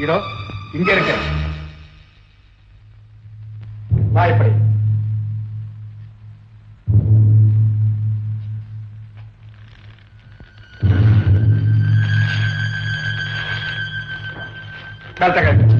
இதோ இங்க இருக்க. வா இப்படி. கரெக்டா கரெக்ட்.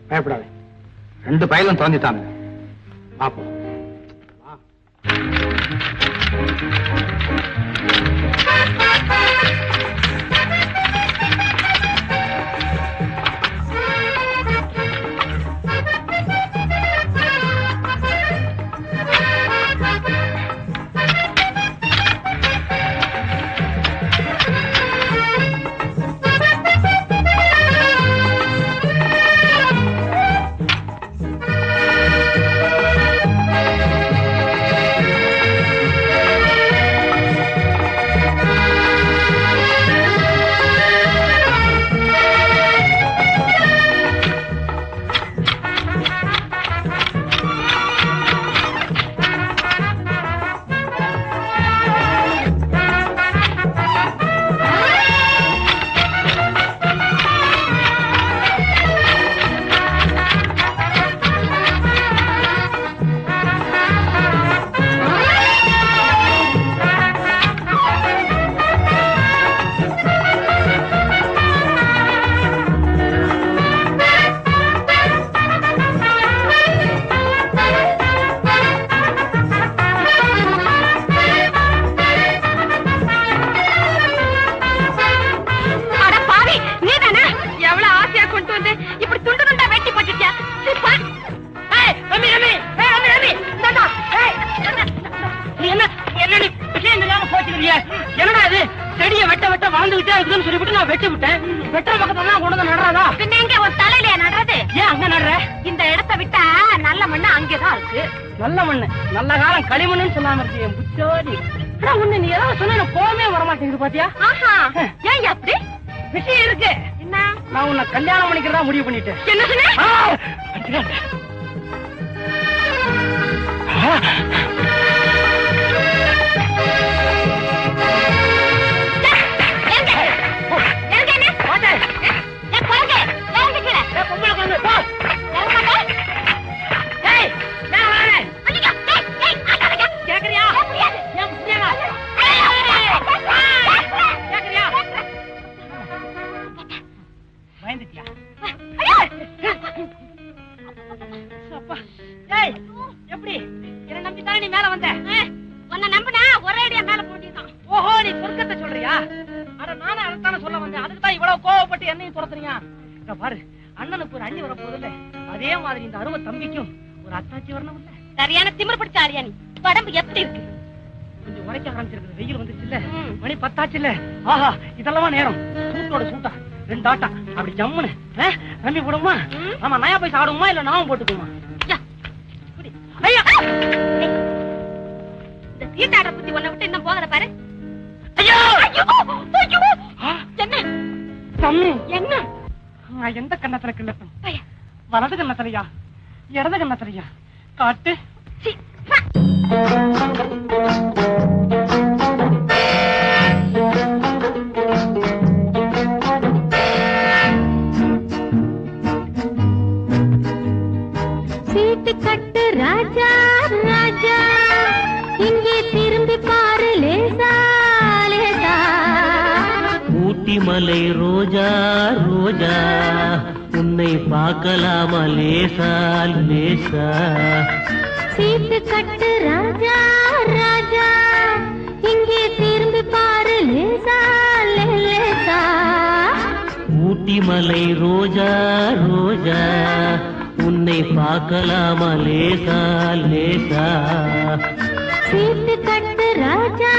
பயப்படாதே, 2 பயலும் தோந்திட்டாங்க. பாப்போம். என்னடா இது செடியை வெட்ட வெட்ட வளர்ந்துகிட்டே இருக்குதுன்னு சொல்லிவிட்டு நான் வெட்டி விட்டேன். வெட்டுற பக்கத்துல தான் கொண்டு வந்து நடுறதா? பின்ன எங்க ஒரு தலையில நடுறது? ஏன் அங்க நடுற? இந்த இடத்தை விட்டா நல்ல மண்ணு அங்கேதான் இருக்கு. நல்ல மண்ணு, நல்ல காலம் களிமண்ணுன்னு சொல்லாம இருக்கு என் புச்சோடி. உன்னை நீ ஏதாவது சொன்ன எனக்கு கோவமே வரமாட்டேங்குது பாத்தியா? ஆஹா, ஏன் அப்படி? விஷயம் இருக்கு. என்ன? நான் உன்னை கல்யாணம் பண்ணிக்கிறதா முடிவு பண்ணிட்டேன். என்ன சொன்ன? எப்படி என்ன நம்பித்தானே நீ மேல வந்த? உன்னை நம்பினா ஒரேடியா மேல போட்டிருக்கான். ஓஹோ, நீ சொர்க்கத்தை சொல்றியா? அட நானே அதைத்தானே சொல்ல வந்தேன். அதுக்கு தான் இவ்வளவு கோவப்பட்டு என்னையும் துரத்துறியா? பாரு, அண்ணனுக்கு ஒரு அண்ணி வர போகுது இல்ல, அதே மாதிரி இந்த அருமை தம்பிக்கும் ஒரு அத்தாச்சி வரணும் இல்ல. சரியான திமிர் பிடிச்ச ஆளியா நீ. உடம்பு எப்படி இருக்கு? கொஞ்சம் உரைக்க ஆரம்பிச்சிருக்கு. வெயில் வந்துருச்சு இல்ல, மணி 10 ஆச்சு இல்ல. ஆஹா, இதெல்லாம் நேரம். சூட்டோட சூட்டா 2 ஆட்டா அப்படி ஜம்முன்னு நம்பி போடுமா? ஆமா, நயா போய் சாடுமா இல்ல நாமும் போட்டுக்குமா? ஐயா, இந்த சீட்டாட புத்தி உன்னை விட்டு இன்னும் போகல பாரு. ஐயோ, என்ன தம்பி? என்ன? நான் எந்த கண்ணத்துல கிள்ளட்டும்? வலது கண்ணத்திலையா இடது கண்ணத்திலையா? காட்டு. சீட்டு கட்டு ராஜா ராஜா, இங்கே திரும்பி பாரு லேசா லேசா. ஊட்டி மலை ரோஜா ரோஜா, உன்னை பார்க்கலாமா லேசா லேசா. சீட்டு கட்டு ராஜா ராஜா, இங்கே திரும்பி பாரு லேசா லேசா. ஊட்டி மலை ரோஜா ரோஜா, உன்னை பார்க்கலாமா லேசா லேசா. சீட்டு கட்டு ராஜா.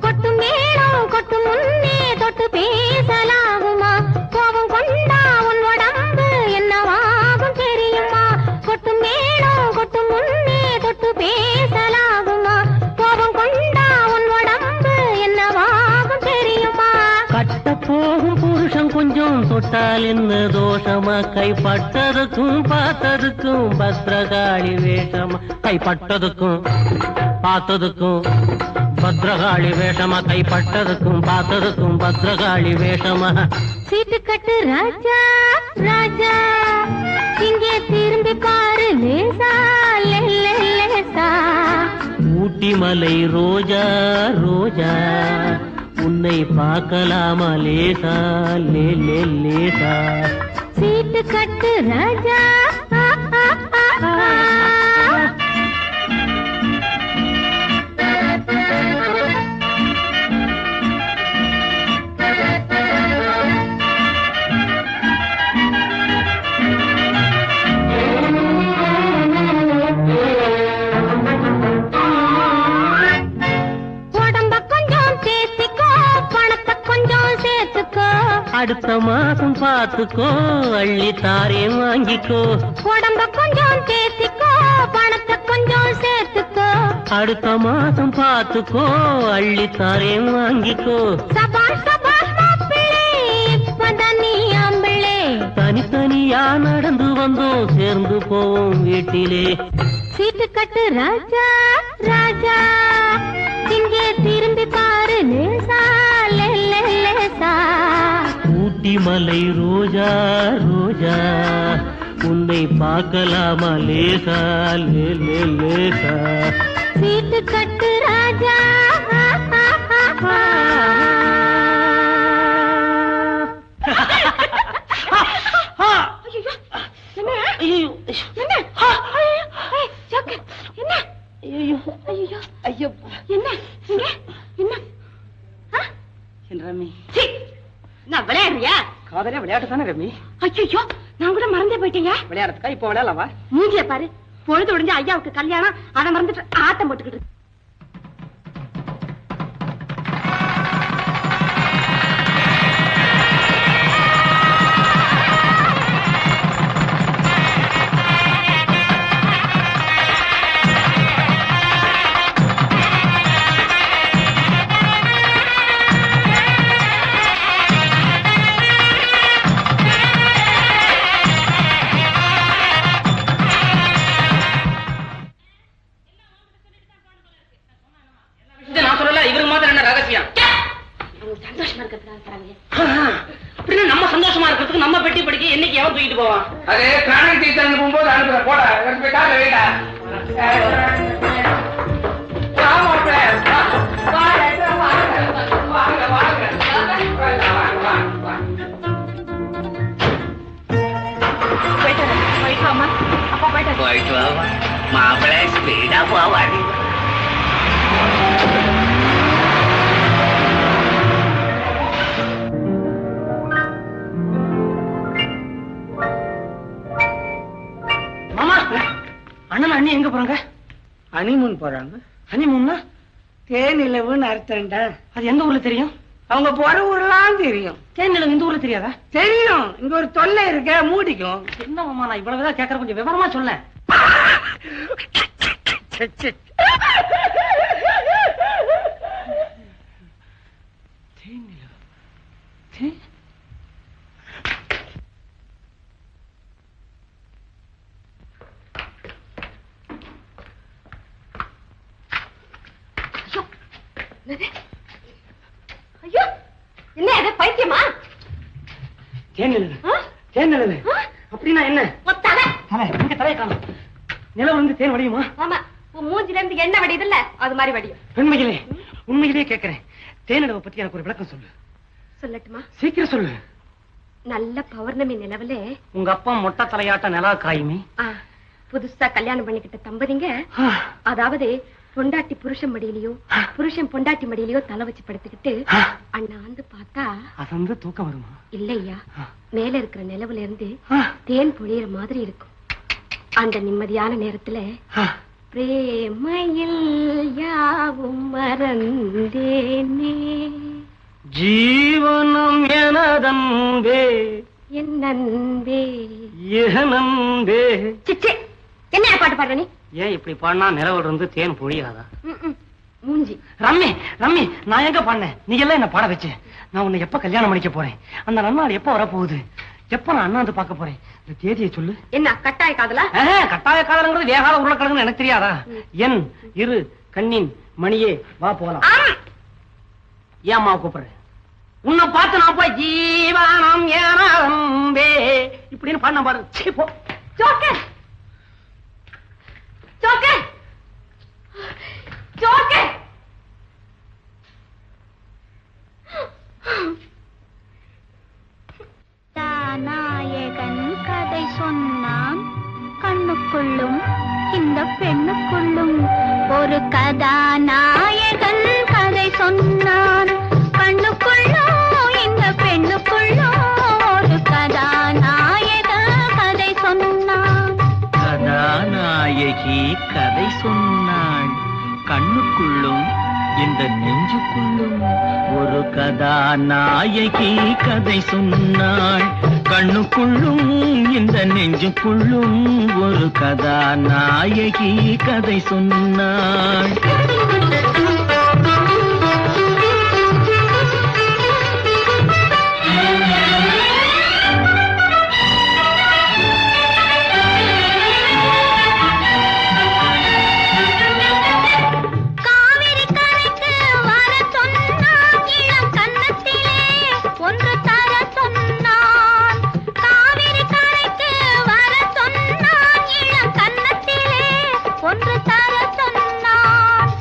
கொட்டு மேளம் கொட்டு முன்னே தொட்டு பேசலாகுமா? கோபம் கொண்டா உன் உடம்பு என்னவாகும் தெரியுமா? கொட்டு மேளம் கொட்டு முன்னே தொட்டு பேசலாகுமா? கோபம் கொண்டா உன் உடம்பு என்னவாகும் தெரியுமா? கட்ட போகும் புருஷன் கொஞ்சம் தொட்டால் என்ன தோஷமா? கைப்பட்டதுக்கும் பார்த்ததுக்கும் பத்ரகாளி வேஷமா? கைப்பட்டதுக்கும் பார்த்ததுக்கும் பத்ரகாளி வேஷமா? கைப்பட்டதுக்கும் பார்த்ததுக்கும் பத்ரகாளி வேஷமா? சீட்டு கட்டு ராஜா ராஜா, இங்கே திரும்பி பாரு லேசா லேசா. ஊட்டி மலை ரோஜா ரோஜா, உன்னை பார்க்கலாமா லேசா லேசா. சீட்டு கட்டு ராஜா. உடம்ப கொஞ்சம் தேத்திக்கோ, பணத்தை கொஞ்சம் சேர்த்துக்கோ. அடுத்த மாசம் பார்த்துக்கோ, அள்ளி தாரேன் வாங்கிக்கோ. உடம்ப கொஞ்சம் தேத்திக்கோ, பணத்தை கொஞ்சம் சேர்த்துக்கோ. அடுத்த மாசம் பார்த்துக்கோ, அள்ளி தாரேன் வாங்கிக்கோ. சபாஷ் சபாஷ் மாப்பிள்ளை, இப்பதான் நீ ஆம்பிள்ளை. தனித்தனியா நடந்து வந்தோம், சேர்ந்து போவோம் வீட்டிலே. சீட்டு கட்டு ராஜா ராஜா, இங்கே திரும்பி பாரு லேசா லேசா. ஊட்டி மலை ரோஜா ரோஜா, உன்னை பார்க்கலாமா லேசா லேசா. சீட்டு கட்டு ராஜா. ஐயோ ஐயோ ஐயோ என்ன இங்க என்ன என் ரம்மி நான் விளையாடுறியா? காதலே விளையாட்டு தானே ரம்மி. ஐயோ நான் கூட மறந்தே போயிட்டீங்க. விளையாடுறதுக்கா இப்போ விளையாடலாமா? மூஞ்சிய பாரு, பொழுது உடைஞ்சு ஐயாவுக்கு கல்யாணம், அதை மறந்துட்டு ஆட்டம் போட்டுக்கிட்டு. நம்ம சந்தோஷமா இருக்கிறதுக்கு நம்ம பெட்டி படிக்க என்னைக்கு எவன் தூக்கிட்டு போவான்? அதே காணல் தீர்த்து போகும்போது அனுப்புற போட கால வைடா. போயிட்டு வாவா மாப்பிள்ளை ஸ்பீடா போவாடி. மாமா அண்ணன் அண்ணி எங்க போறாங்க? ஹனிமூன் போறாங்க. ஹனிமூன்னா தேனிலவுன்னு அர்த்தம்டா. அது எந்த ஊர்ல தெரியும்? அவங்க போற ஊர்லாம் தெரியும். தேனிலவு இந்த ஊர்ல தெரியாதா? தெரியும். இங்க ஒரு தொல்லை இருக்க, மூடிக்கும். என்ன மாமா நான் இவ்வளவுதான் கேட்கற, கொஞ்சம் விவரமா சொல்ல. ஐயோ என்ன அது பைத்தியமா? தேனிலவு தேனிலவு அப்படின்னா என்ன? தலை தலை இங்க தலையை காணும். நிலவு வந்து தேன் வடியுமா? ஆமா, உன் மூஞ்சில இருந்து என்ன வடியுது இல்ல, அது மாதிரி வடியும். உண்மையிலே உண்மையிலேயே கேட்கிறேன், தேனிலவை பத்தி எனக்கு ஒரு விளக்கம் சொல்லு. சொல்லட்டுமா? சீக்கிரம் சொல்லு. நல்ல பௌர்ணமி நிலவுல உங்க அப்பா மொட்டை தலையாட்ட நிலா காயுமே. புதுசா கல்யாணம் பண்ணிக்கிட்ட தம்பதிங்க, அதாவது பொண்டாட்டி புருஷன் மடியிலயோ புருஷன் பொண்டாட்டி மடியிலயோ தலை வச்சு படுத்துக்கிட்டு அண்ணாந்து பார்த்தா அது வந்து தூக்கம் வருமா? இல்லையா, மேல இருக்கிற நிலவுல இருந்து தேன் பொழியிற மாதிரி இருக்கும். அந்த நிம்மதியான நேரத்துல பிரேமையில் யாவும் மறந்தேனே, ஜீவனம் எனதன்பே என் நன்பே ஏனன்பே. சிச்சே, என்ன பாட்டு பாடுற நீ? ஏன் இப்படி பாடினா நிலவுல இருந்து தேன் பொழியாதா? மூஞ்சி. ரம்மி ரம்மி, நான் எங்க பாடினேன்? நீ எல்லாம் என்ன பாட வச்ச. நான் உன்னை எப்ப கல்யாணம் பண்ணிக்க போறேன்? அந்த நன்னாள் எப்ப வரப்போகுது? எப்ப நான் அண்ணாந்து பார்க்க போறேன்? இந்த தேதியை சொல்லு. என்ன கட்டாய காதலா? கட்டாய காதலங்கிறது வேகாத உருளைக்கிழங்குன்னு எனக்கு தெரியாதா? என் இரு கண்ணின் மணியே வா போகலாம். ஏம்மா கூப்பிடுற? உன்னை பார்த்து நான் போய் ஜீவனம் ஏனம்பே இப்படின்னு பாடின பாரு. சீ போ. Joker joker joker. நாயகன் கதை சொன்னான், கண்ணுக்குள்ளும் இந்த பெண்ணுக்குள்ளும் ஒரு கதாநாயகன் கதை சொன்னான், கண்ணுக்குள்ளும் இந்த பெண்ணுக்குள்ளும் ஒரு கதாநாயகன் கதை சொன்னான். கதாநாயகி கதை சொன்னாள், கண்ணுக்குள்ளும் இந்த நெஞ்சுக்குள்ளும் ஒரு கதாநாயகி கதை சொன்னாள், கண்ணுக்குள்ளும் இந்த நெஞ்சுக்குள்ளும் ஒரு கதாநாயகி கதை சொன்னாள். ஒன்று தர சொன்னான்,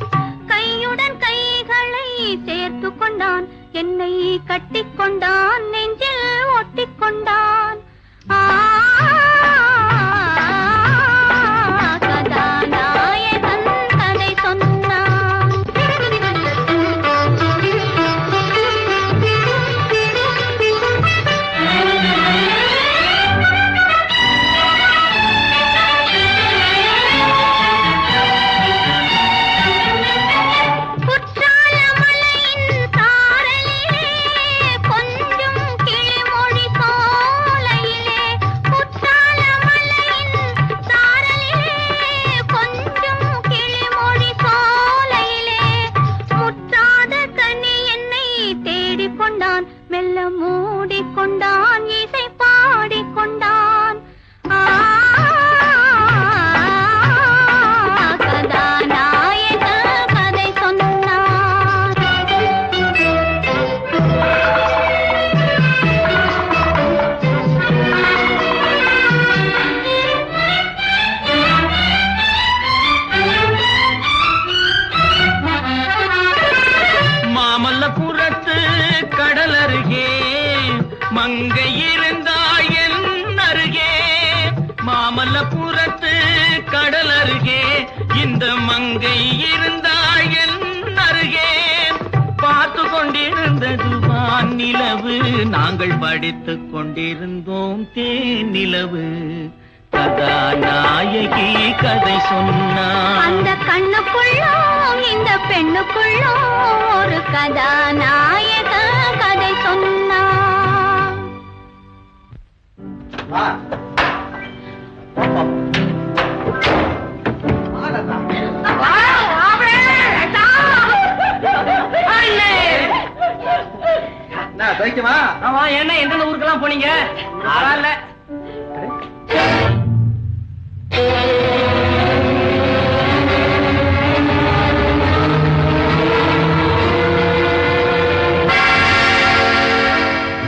மங்கை இருந்தாள் என் அருகே பார்த்து கொண்டிருந்தது வான் நிலவு நாங்கள் படித்துக் கொண்டிருந்தோம் தேன் நிலவு கதாநாயகி கதை சொன்னாள் அந்த கண்ணுக்குள்ளும் இந்த பெண்ணுக்குள்ளும் ஒரு கதாநாயக கதை சொன்னான். ஆமா, என்ன எந்தெந்த ஊருக்கெல்லாம் போனீங்க? பரவாயில்ல.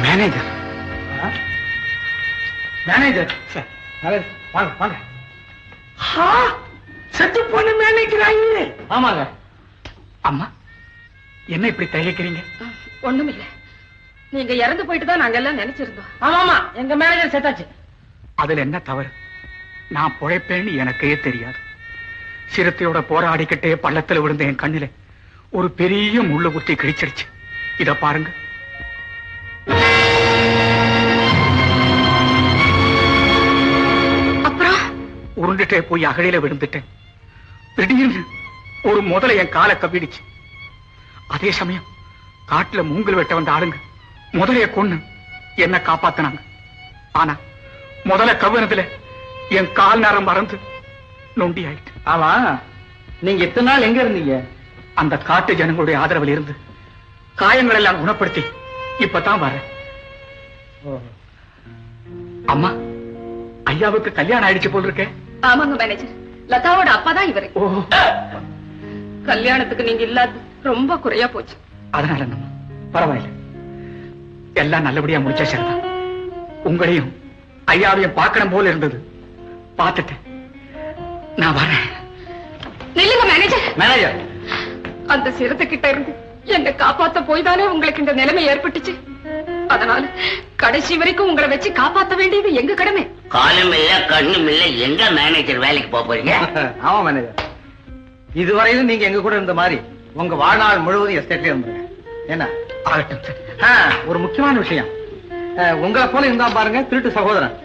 மேனேஜர் மேனேஜர் சார், வாங்க வாங்க. செத்து போன மேனேஜர். ஆமாங்க. அம்மா, என்ன இப்படி தயக்கிறீங்க? ஒண்ணுமில்ல, நீங்க இறந்து போயிட்டு தான் நாங்க எல்லாம் நினைச்சிருந்தோம். ஆமாமா, எங்க மேனேஜர் செத்தாச்சு. அதுல என்ன தவறு? நான் பொழைப்பேன்னு எனக்கே தெரியாது. சிறுத்தையோட போராடிக்கிட்டே பள்ளத்துல விழுந்த என் கண்ணில ஒரு பெரிய முள்ளு குத்தி கிழிச்சிருச்சு. இத பாருங்க. அப்புறம் உருண்டுட்டே போய் அகழியில விழுந்துட்டேன். திடீர்னு ஒரு முதலை என் காலை கவ்விடுச்சு. அதே சமயம் காட்டுல மூங்கல் வெட்ட வந்த ஆளுங்க முதலைய கொன்னு என்ன காப்பாத்தினாங்க. ஆனா முதல கவ்வினதுல என் கால் நேரம் மறந்து நொண்டி ஆயிட்டு. ஆமா, நீங்க எத்தனை நாள் எங்க இருந்தீங்க? அந்த காட்டு ஜனங்களுடைய ஆதரவில் இருந்து காயங்கள் எல்லாம் குணப்படுத்தி இப்பதான் வரேன். அம்மா, ஐயாவுக்கு கல்யாணம் ஆயிடுச்சு போல் இருக்கேன். ஆமாங்க மேனேஜர், லதாவோட அப்பா தான் இவரு. கல்யாணத்துக்கு நீங்க இல்லாத ரொம்ப குறையா போச்சு. அதனால நம்ம பரவாயில்ல, எல்லாம் நல்லபடியா முடிச்சா சரிதான். உங்களையும் ஐயாவையும் பார்க்கணும் போல இருந்தது, பார்த்துட்டேன். நான் வரேன். நில்லுங்க மேனேஜர். மேனேஜர், அந்த சிறுத்தை கிட்ட இருந்து என்னை காப்பாத்த போய் தானே உங்களுக்கு இந்த நிலைமை ஏற்பட்டுச்சு. அதனால கடைசி வரைக்கும் உங்களை வச்சு காப்பாத்த வேண்டியது எங்க கடமை. காலும் இல்ல கண்ணும் இல்ல, எங்க மேனேஜர் வேலைக்கு போறீங்க? ஆமா மேனேஜர், இதுவரையிலும் நீங்க எங்க கூட இருந்த மாதிரி உங்க வாழ்நாள் முழுவதும் எஸ்டேட்ல இருந்தீங்க. என்ன ஆகட்டும் சார். ஒரு முக்கியமான விஷயம், உங்களை போல இருந்தா பாருங்க திருட்டு சகோதரன்,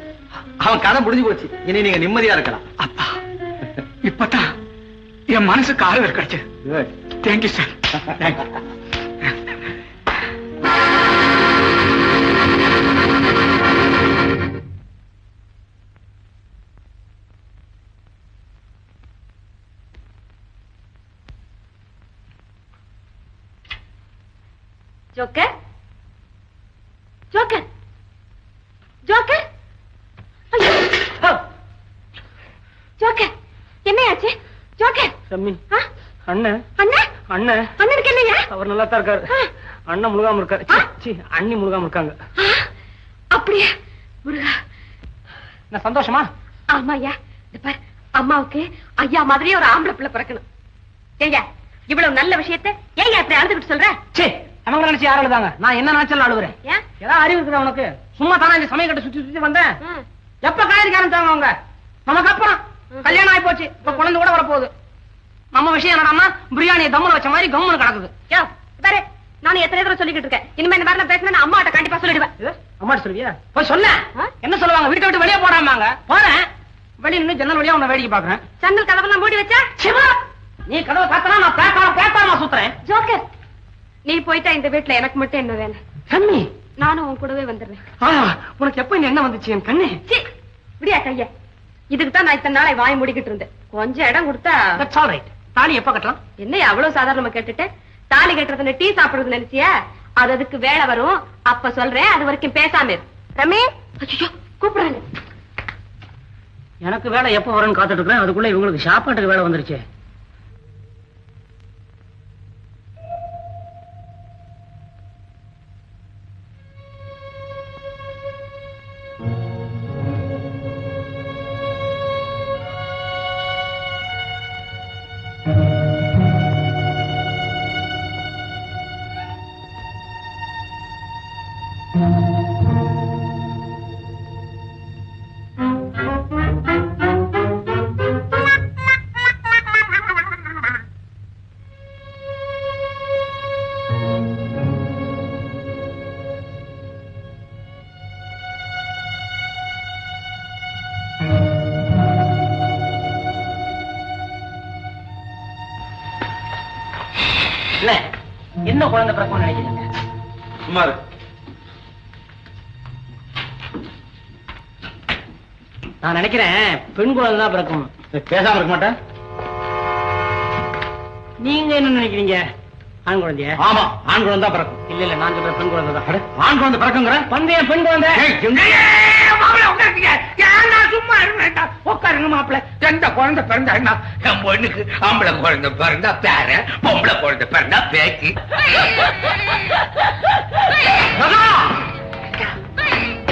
அவன் கதை முடிஞ்சு போச்சு. இனி நீங்க நிம்மதியா இருக்கலாம். அப்பா, இப்பதான் என் மனசுக்கு ஆறுதல் கிடைச்சது. Thank you sir. Joker, joker, joker, joker, என்னையாச்சு ஜோக்கர்? சம்மி, அண்ணன் அண்ணன், அண்ணன் அண்ணனுக்கு என்னையா? அவர் நல்லா தான் இருக்காரு. அண்ணன் முழுகாம இருக்காரு. அண்ணி முழுகாம இருக்காங்க. அப்படியே முருகா, என்ன சந்தோஷமா? ஆமா ஐயா. பார், அம்மாவுக்கு ஐயா மாதிரியே ஒரு ஆம்பளை பிள்ளை பிறக்கணும். ஏங்க, இவ்வளவு நல்ல விஷயத்தை ஏங்க அப்படி அழுதுகிட்டு சொல்ற? அவங்க நினைச்சு யாரும் அழுதாங்க, நான் என்ன நினைச்சாலும் அழுவுறேன். ஏதாவது அறிவு இருக்குதா உனக்கு? சும்மா தானே இந்த சமயம் கட்ட சுத்தி சுத்தி வந்தேன். எப்ப காய்கறி ஆரம்பிச்சாங்க அவங்க? நமக்கு அப்புறம் கல்யாணம் ஆகி போச்சு, இப்ப குழந்தை கூட வரப்போகுது. நம்ம விஷயம் என்னடான்னா பிரியாணியை தம்முல வச்ச மாதிரி கம்முன்னு கிடக்குது. பாரு, நானும் எத்தனை தடவை சொல்லிக்கிட்டு இருக்கேன், இனிமே இந்த மாதிரி பேசினா அம்மாட்ட கண்டிப்பா சொல்லிடுவேன். அம்மாட்ட சொல்லுவியா? போய் சொல்ல. என்ன சொல்லுவாங்க? வீட்டை விட்டு வெளியே போடாமாங்க. போறேன், வெளியே நின்று ஜன்னல் வழியா உன்னை வேடிக்கை பாக்குறேன். சன்னல் கதவெல்லாம் மூடி வச்சா? நீ கதவை காத்தனா நான் பேக்காரமா சுத்துறேன். ஜோக்கர், நீ போயிட்டா இந்த வீட்டுல எனக்கு மட்டும் என்ன வேலை? கண்ணி, நானும் உன் கூடவே வந்துடுறேன். உனக்கு எப்ப இந்த எண்ணம் வந்துச்சு என் கண்ணு? விடியா கைய, இதுக்கு தான் நான் இத்தனை நாளை வாய் முடிக்கிட்டு இருந்தேன். கொஞ்சம் இடம் கொடுத்தா. தாலி எப்ப கட்டலாம்? என்ன அவ்வளவு சாதாரணமா கேட்டுட்டு? தாலி கட்டுறதுல டீ சாப்பிடுறது நினைச்சியா? அது அதுக்கு வேலை வரும், அப்ப சொல்றேன். அது வரைக்கும் பேசாம இரு. ரமே, கூப்பிடுறாங்க. எனக்கு வேலை எப்ப வரும்னு காத்துட்டு இருக்கிறேன், அதுக்குள்ள இவங்களுக்கு சாப்பாட்டுக்கு வேலை வந்துருச்சு. என்ன குழந்தை பிறக்கும் நினைக்கிறீங்க? சுமார் நான் நினைக்கிறேன் பெண் குழந்தை தான் பிறக்கும். பேசாம இருக்க மாட்டேன். நீங்க என்ன நினைக்கிறீங்க? ஆண் குழந்தைய? ஆமா, ஆண் குழந்தை தான் பிறக்கும். இல்ல இல்ல, நான் சொல்றேன் பெண் குழந்தை தான். ஆண் குழந்தை பிறக்குங்கிற பந்தயம் பெண் குழந்தை. சும்மா இருங்க, உட்காருங்க மாப்பிள்ள. எந்த குழந்தை பிறந்தா என்ன? என் பொண்ணுக்கு ஆம்பளை குழந்தை பிறந்தா பேர, பொம்பளை குழந்தை பிறந்தா பேச்சு.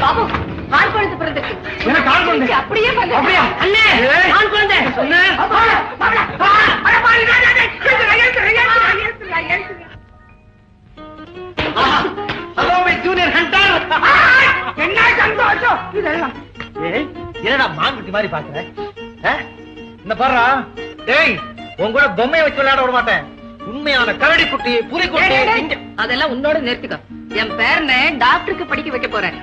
பாபு, ஆண் குழந்தை பிறந்திருக்கு. எனக்கு ஆண் குழந்தை? அப்படியே வந்து அப்படியா? அண்ணே, ஆண் குழந்தை சொன்ன. Junior hunter. என்ன சந்தோஷம் இதெல்லாம். என்னடா மாங்குட்டி மாதிரி பாக்குற? இந்த பாருடா, டேய் உன் கூட பொம்மையை வச்சு விளையாட விட மாட்டேன். உண்மையான கரடி குட்டி, புலி குட்டி. அதெல்லாம் உன்னோட நிறுத்திக்கோ. என் பேரனை டாக்டருக்கு படிக்க வைக்க போறேன்.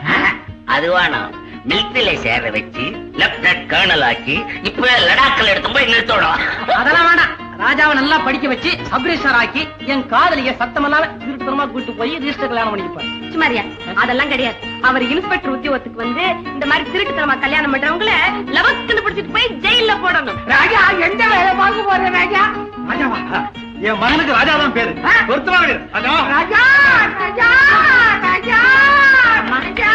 அதுவானா மிலிட்டரியில சேர வச்சு லெப்டினன்ட் கர்னல் ஆக்கி இப்ப லடாக்ல எடுத்து போய் நிறுத்தணும். அதெல்லாம் வேண்டாம். ராஜாவை நல்லா படிக்க வச்சு சப்ரிஷர் ஆக்கி என் காதலிய சத்தமெல்லாம் திருத்தமா கூட்டு போய் ரிஜிஸ்டர் கல்யாணம் பண்ணிப்பாரு. சுமாரியா, அதெல்லாம் கிடையாது. அவர் இன்ஸ்பெக்டர் உத்தியோகத்துக்கு வந்து இந்த மாதிரி திருட்டுத்தனமா கல்யாணம் பண்றவங்கள லவக்குன்னு பிடிச்சிட்டு போய் ஜெயில போடணும். ராஜா எந்த வேலை பார்க்க போற ராஜா? ராஜாவா? என் மகனுக்கு ராஜா தான் பேரு. பொருத்தமாக ராஜா. ராஜா ராஜா ராஜா ராஜா.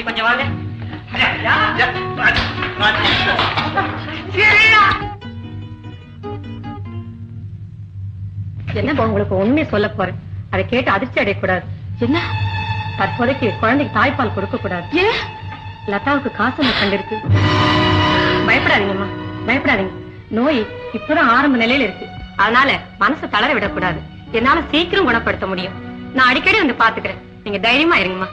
கொஞ்சம் வாங்க. என்ன உங்களுக்கு உண்மையை சொல்ல போறேன். அதை கேட்டு அதிர்ச்சி அடையக்கூடாது. என்ன? தற்போதைக்கு குழந்தைக்கு தாய்ப்பால் கொடுக்க கூடாது. லதாவுக்கு காசு கண்டிருக்கு. பயப்படாதீங்கம்மா, பயப்படாதீங்க. நோய் இப்பதான் ஆரம்ப நிலையில இருக்கு. அதனால மனசை தளர விடக்கூடாது. என்னால சீக்கிரம் குணப்படுத்த முடியும். நான் அடிக்கடி வந்து பாத்துக்கிறேன். நீங்க தைரியமா இருங்கம்மா.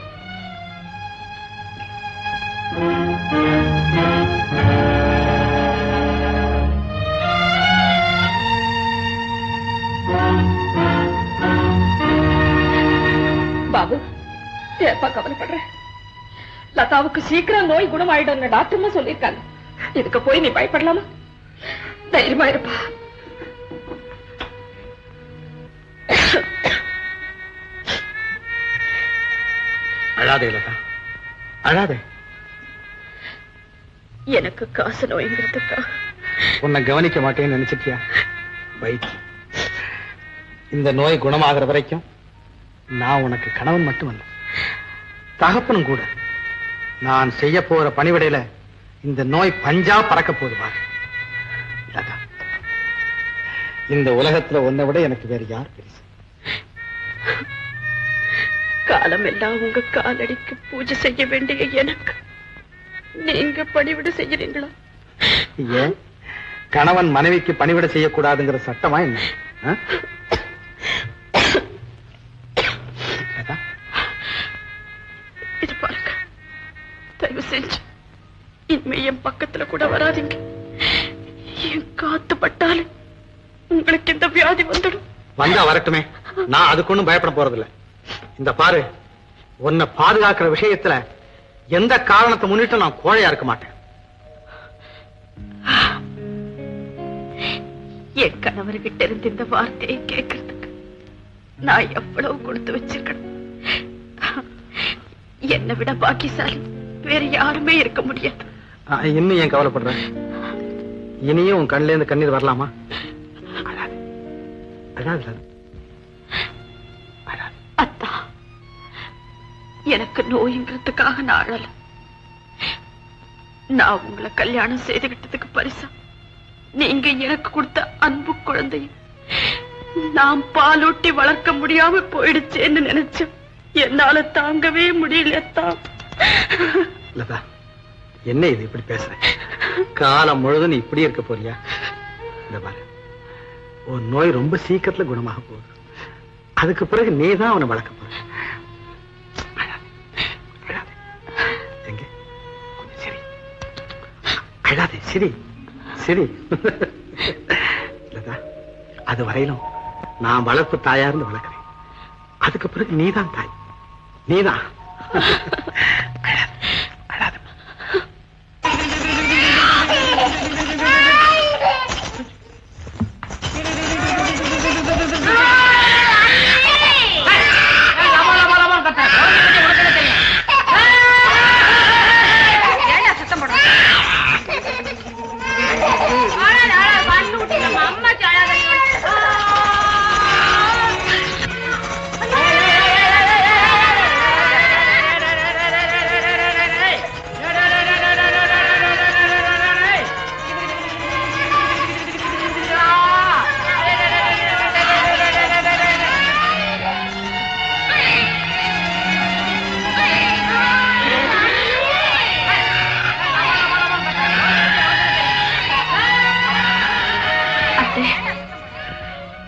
பாபு, ஏப்பா கவலைப்படுறேன்? லதாவுக்கு சீக்கிரம் நோய் குணமாயிடும் டாக்டர் சொல்லிருக்காங்க. இதுக்கு போய் நீ பயப்படலாமா? தைரியமா இருப்பா. அழாதே லதா, அழாதே. எனக்கு காசு நோய்ங்கிறதுக்கா உன்னை கவனிக்க மாட்டேன்னு நினைச்சிட்டியா? வைத்தி, இந்த நோய் குணமாகிற வரைக்கும் நான் உனக்கு கணவன் மட்டும் அல்ல, தகப்பனும் கூட. நான் செய்ய போற பணிவிடையில இந்த நோய் பஞ்சா பறக்க போது பாரு. லதா, இந்த உலகத்துல உன்னை விட எனக்கு வேற யார் பெருசு? காலம் எல்லாம் உங்க காலடிக்கு பூஜை செய்ய வேண்டிய எனக்கு நீங்க பணிவிட செய்யறீங்களா? ஏன் கணவன் மனைவிக்கு பணிவிட செய்யக்கூடாதுங்கிற சட்டமா என்ன? இது பாருங்க, தயவு செஞ்சு இனிமே என் பக்கத்துல கூட வராதீங்க. என் காத்து பட்டாலும் உங்களுக்கு இந்த வியாதி வந்துடும். வந்தா வரட்டுமே, நான் அதுக்கு ஒண்ணும் பயப்பட போறதில்லை. இந்த பாரு, உன்னை பாதுகாக்கிற விஷயத்துல எந்த காரணத்தை முன்னிட்டு நான் கோழையா இருக்க மாட்டேன். என் கணவர்கிட்ட இருந்து இந்த வார்த்தையை கேட்கறதுக்கு நான் எவ்வளவு கொடுத்து வச்சிருக்கேன். என்னை விட பாக்கியசாலி வேற யாருமே இருக்க முடியாது. இன்னும் ஏன் கவலைப்படுற? இனியும் உன் கண்ணுல இருந்து கண்ணீர் வரலாமா? அத்தா, எனக்கு நோய்ங்கிறதுக்காக நான் அழல. நான் உங்களை கல்யாணம் செய்துகிட்டதுக்கு பரிசா நீங்க எனக்கு கொடுத்த அன்பு குழந்தையும் நான் பாலூட்டி வளர்க்க முடியாம போயிடுச்சேன்னு நினைச்சேன். என்னால தாங்கவே முடியலத்தா. லதா, என்ன இது இப்படி பேசுற? காலம் முழுதும் நீ இப்படி இருக்க போறியா? இந்த பாரு, உன் நோய் ரொம்ப சீக்கிரத்துல குணமாக போகுது. அதுக்கு பிறகு நீதான் அவனை வளர்க்க போற. எங்க சரி, அழாதே, சரி சரி. லதா, அது வரையிலும் நான் வளர்ப்பு தாயார்னு வளர்க்கிறேன். அதுக்கு பிறகு நீதான் தாய், நீதான்.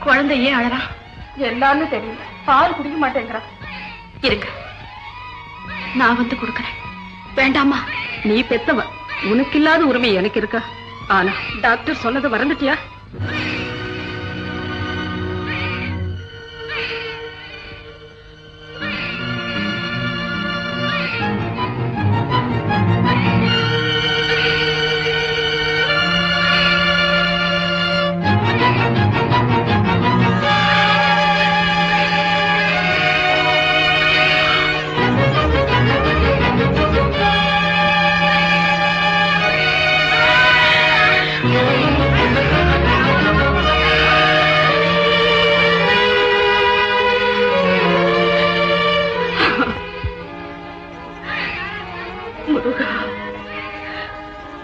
குழந்தை ஏன் அழறா? எல்லாரும் தெரியல. பால் குடிக்க மாட்டேங்கிறா. இருக்கு, நான் வந்து கொடுக்கறேன். வேண்டாமா? நீ பெத்தவ, உனக்கு இல்லாத உரிமை எனக்கு இருக்கா? ஆனா டாக்டர் சொன்னதை மறந்துட்டியா?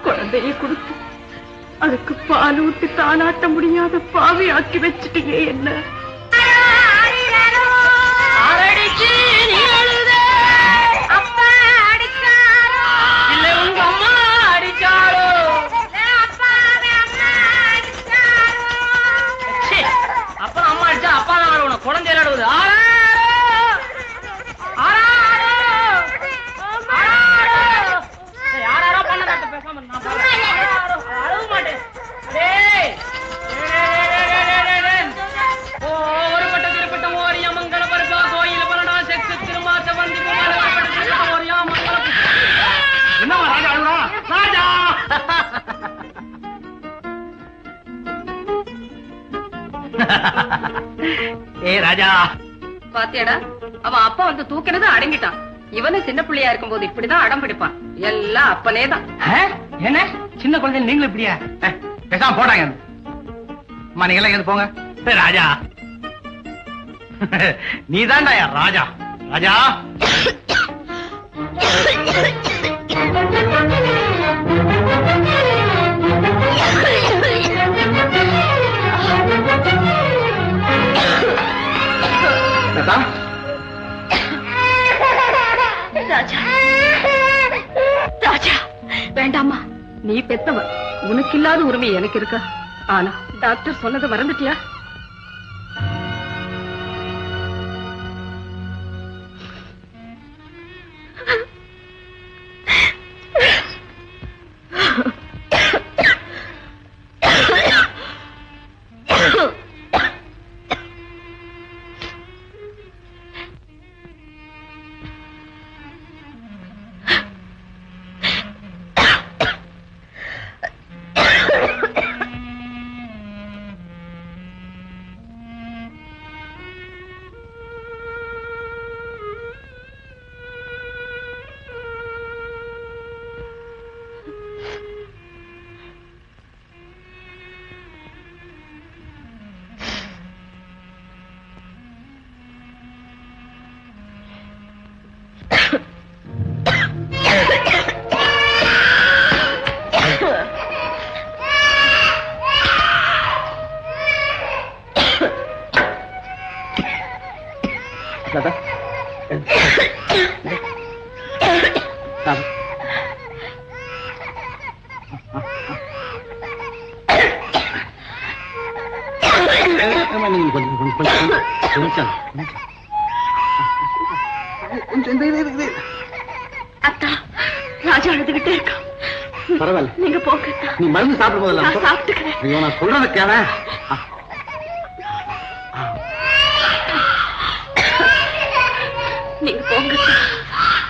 குழந்தையை கொடுத்து அதுக்கு பால் ஊத்தி தானாட்ட முடியாத பாவி ஆக்கி வச்சுட்டீங்க என்ன? அப்புறம் அம்மா அடிச்சா அப்பா தான் ஆடுவணும். குழந்தை ஆடுவது ஏ ராஜா, பாத்தியாடா, அவன் அப்பா வந்து தூக்கினது அடங்கிட்டான். இவனு சின்ன பிள்ளையா இருக்கும் போது இப்படிதான் அடம் பிடிப்பான். எல்லாம் அப்பனேதான். என்ன சின்ன குழந்தை நீங்களும் இப்படியா? பேசாம போட்டாங்க. அம்மா நீங்க எல்லாம் போங்க. ராஜா நீதான்டா யார் ராஜா? ராஜா ராஜா, ராஜா வேண்டாமா? நீ பெத்தவ, உனக்கு இல்லாத உரிமை எனக்கு இருக்கா? ஆனா டாக்டர் சொன்னதை மறந்துட்டியா? அத்தா, ராஜா அழுதுகிட்டே இருக்கான். பரவாயில்ல, நீங்க போங்க. நீ மருந்து சாப்பிடும் போதெல்லாம் நான் சாப்பிட்டுக்கிறேன். நான் சொல்றத கேள. நீங்க போங்க.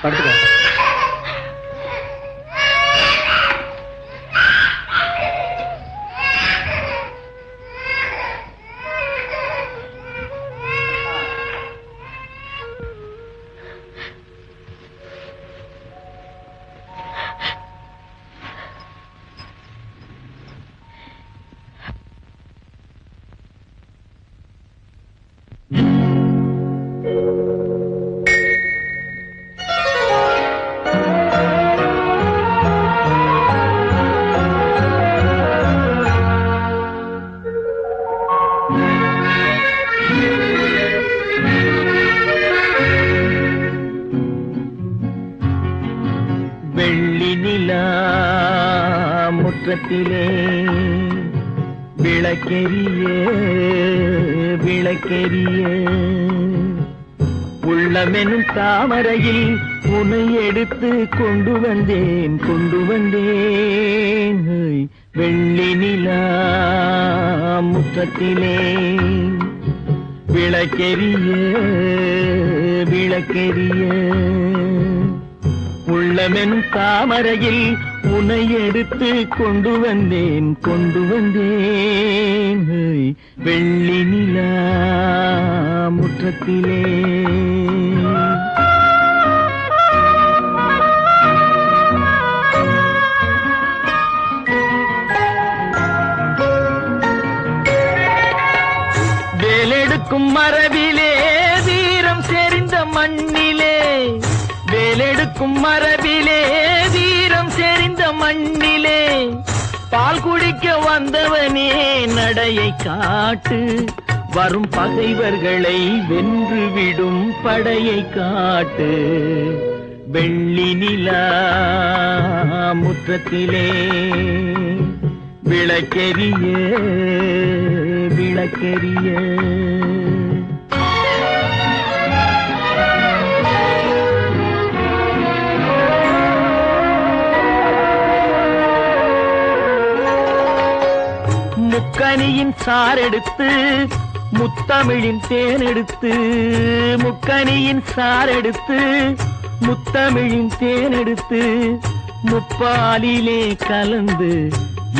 படுத்துக்க. முற்றத்திலே விளக்கெரிய விளக்கெரிய உள்ளமெனும் தாமரையில் உன்னை எடுத்து கொண்டு வந்தேன் வெள்ளி நிலா முற்றத்திலே விளக்கெரிய விளக்கெரிய உள்ளமெனும் தாமரையில் உன்னை எடுத்து கொண்டு வந்தேன் வெள்ளி நிலா முற்றத்திலே வேலெடுக்கும் மரபிலே வீரம் செறிந்த மண்ணிலே வேலெடுக்கும் மரபிலே வீரம் செறிந்த மண்ணிலே பால் குடிக்க வந்தவனே நடையை காட்டு வரும் பகைவர்களை வென்றுவிடும் படையை காட்டு வெள்ளி நிலா முற்றத்திலே விளக்கெரிய விளக்கெரிய முக்கனியின் சாரெடுத்து முத்தமிழின் தேனெடுத்து முக்கனியின் சாரெடுத்து முத்தமிழின் தேனெடுத்து முப்பாலிலே கலந்து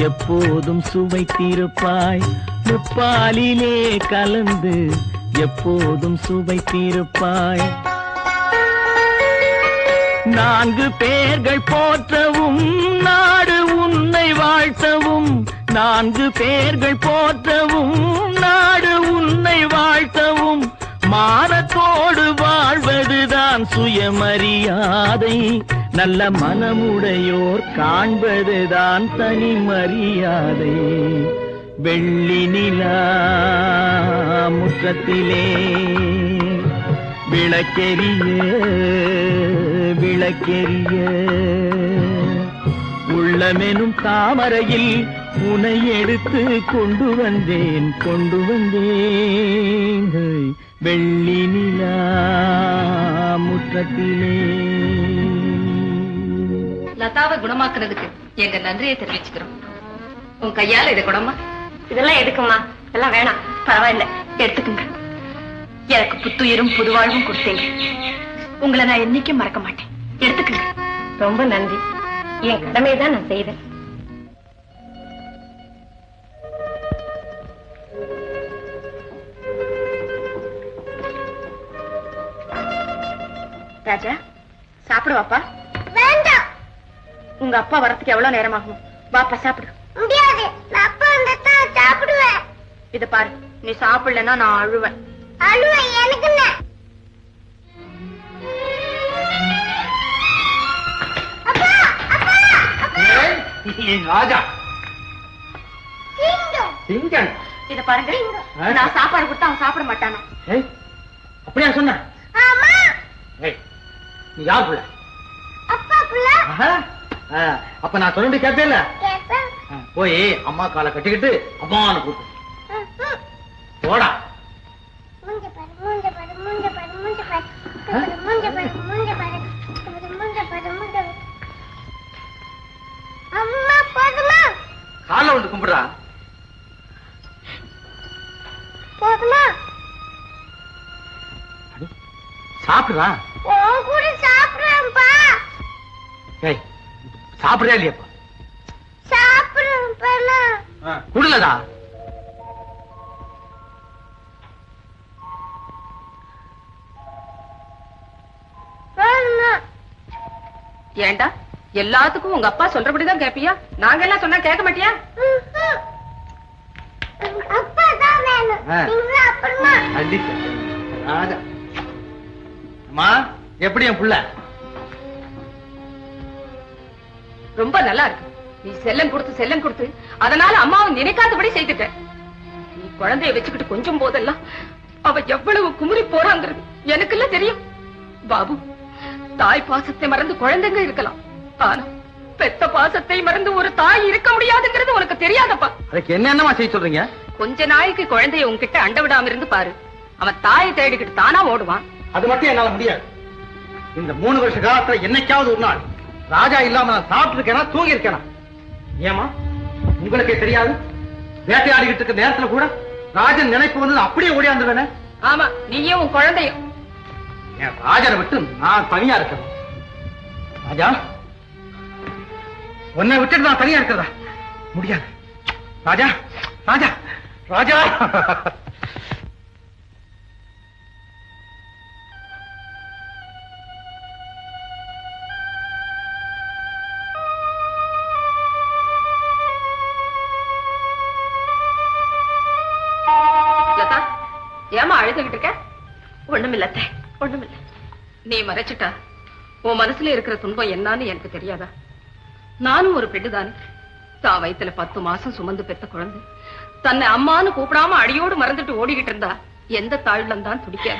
எப்போதும் சுவைத்திருப்பாய் முப்பாலிலே கலந்து எப்போதும் சுவைத்திருப்பாய் நான்கு பேர்கள் போற்றவும் நாடு உன்னை வாழ்த்தவும் நான்கு பேர்கள் போற்றவும் நாடு உன்னை வாழ்த்தவும் மானத்தோடு வாழ்வதுதான் சுயமரியாதை நல்ல மனமுடையோர் காண்பதுதான் தனி மரியாதை வெள்ளி நிலா முற்றத்திலே விளக்கெரிய விளக்கெரிய உள்ளமெனும் தாமரையில் உன்னை எடுத்து கொண்டு வந்தேன் வெள்ளி நிலா முற்றத்திலே. லதாவை குணமாக்குறதுக்கு எங்க நன்றியை தெரிவிச்சுக்கிறோம். உன் கையால இதை குணமா? இதெல்லாம் எதுக்குமா? இதெல்லாம் வேணாம், பரவாயில்ல, எடுத்துக்குங்க. எனக்கு புத்துயிரும் புதுவாழ்வும் கொடுத்தீங்க. உங்களை நான் என்னைக்கும் மறக்க மாட்டேன். எடுத்துக்குங்க. ரொம்ப நன்றி. என் கடமையை தான் நான் செய்தேன். ராஜா, சாப்பிடுவாப்பா. வேண்டாம். உங்க அப்பா வரத்துக்கு எவ்வளவு நேரம் ஆகும்? வாப்பா சாப்பிடு. முடியாது, அப்பா வந்தா சாப்பிடுவேன். இத பாரு, நீ சாப்பிடலன்னா நான் அழுவேன். அழுவேன் எனக்கு என்ன? அப்பா அப்பா ராஜா சிங்கம் சிங்கம். இத பாருங்க, நான் சாப்பாடு கொடுத்தா அவன் சாப்பிட மாட்டானா? அப்படியா சொன்ன? ஆமா. நீ யார் புள்ள? அப்பா புள்ள. அப்ப நான் சொல்லிட்டு கேட்பேன்ல. போய் அம்மா காலை கட்டிக்கிட்டு அம்மான்னு கூப்பிடு. போடா. மூஞ்ச பாரு, மூஞ்ச பாரு, மூஞ்ச பாரு, மூஞ்ச பாரு, மூஞ்ச பாரு, மூஞ்ச பாரு, மூஞ்ச பாரு, மூஞ்ச பாரு. அம்மா போதுமா? காலை வந்து கும்பிடுறா. போதுமா? சாப்பிடுறா. உன் கூட சாப்பிடுறேன்ப்பா. ஏய், சாப்பிடுறியா இல்லையாப்பா? சாப்பிடுறேன்ப்பா. குடுலதா. ஏண்டா, எல்லாத்துக்கும் உங்க அப்பா சொல்றபடிதான் கேப்பியா? நாங்க எல்லாம் சொன்னா கேட்க மாட்டியா? அம்மா, எப்படி என் புள்ள? ரொம்ப நல்லா இருக்கு. நீ செல்லம் கொடுத்து அதனால அம்மாவை நினைக்காதபடி செய்துட்ட. நீ குழந்தைய வச்சுக்கிட்டு கொஞ்சம் போதெல்லாம் அவ எவ்வளவு குமுறி போறாங்கிறது எனக்குல்ல தெரியும். பாபு, தாய் பாசத்தை மறந்து குழந்தைங்க இருக்கலாம், ஆனா பெத்த பாசத்தை மறந்து ஒரு தாய் இருக்க முடியாதுங்கிறது உனக்கு தெரியாதப்பா. அதுக்கு என்னென்னமா செய்ய சொல்றீங்க? கொஞ்ச நாளைக்கு குழந்தைய உன்கிட்ட அண்ட விடாம இருந்து பாரு. அவன் தாயை தேடிக்கிட்டு தானா ஓடுவான். அது மட்டும் என்னால முடியாது. இந்த 3 வருஷ காலத்துல என்னைக்காவது ஒரு நாள் ராஜா இல்லாம நான் சாப்பிட்டு இருக்கேனா தூங்கி இருக்கேனா? ஏமா உங்களுக்கே தெரியாது? வேட்டையாடிக்கிட்டு இருக்க நேரத்துல கூட ராஜன் நினைப்பு வந்து அப்படியே ஓடியாந்துருவேனே. ஆமா, நீயும் உன் குழந்தையும். என் ராஜனை விட்டு நான் தனியா இருக்கணும். ராஜா, உன்னை விட்டுட்டு நான் தனியா இருக்கிறதா? முடியாது. ராஜா, ராஜா, ராஜா. லதா, ஏமா அழுதுகிட்டு இருக்க? ஒண்ணுமில்ல, ஒண்ணுமில்ல. நீ மறைச்சிட்டா உன் மனசுல இருக்கிற துன்பம் என்னன்னு எனக்கு தெரியாதா? நானும் ஒரு பெண்ணுதானே. தான் வயித்துல 10 மாசம் சுமந்து பெத்த குழந்தை தன்னை அம்மான்னு கூப்பிடாம அடியோடு மறந்துட்டு ஓடிக்கிட்டு இருந்தா எந்த தாழ்லம் தான் துடிக்காது.